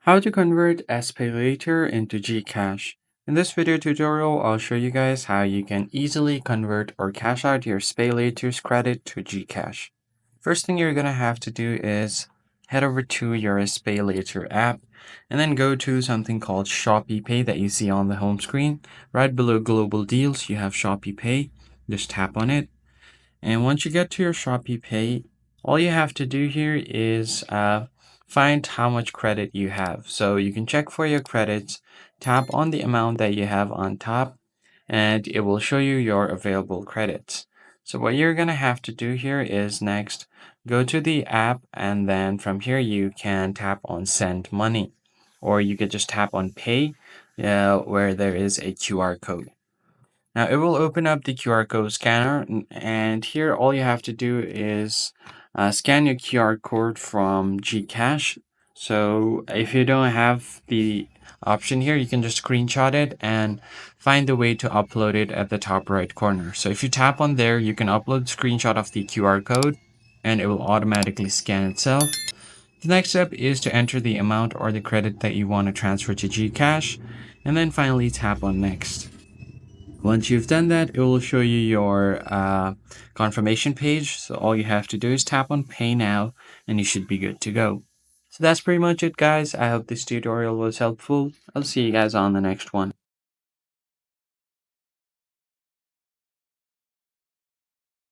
How to convert Spaylater into GCash. In this video tutorial, I'll show you guys how you can easily convert or cash out your Spaylater's credit to GCash. First thing you're going to have to do is head over to your Spaylater app and then go to something called Shopee Pay that you see on the home screen. Right below Global Deals, you have Shopee Pay. Just tap on it. And once you get to your Shopee Pay, all you have to do here is find how much credit you have. So you can check for your credits, tap on the amount that you have on top, and it will show you your available credits. So what you're going to have to do here is next, go to the app, and then from here you can tap on Send Money. Or you could just tap on Pay, where there is a QR code. Now it will open up the QR code scanner, and here all you have to do is scan your QR code from GCash. So if you don't have the option here, you can just screenshot it and find the way to upload it at the top right corner. So if you tap on there, you can upload a screenshot of the QR code and it will automatically scan itself. The next step is to enter the amount or the credit that you want to transfer to GCash, and then finally tap on next. Once you've done that, it will show you your confirmation page. So all you have to do is tap on Pay Now and you should be good to go. So that's pretty much it, guys. I hope this tutorial was helpful. I'll see you guys on the next one.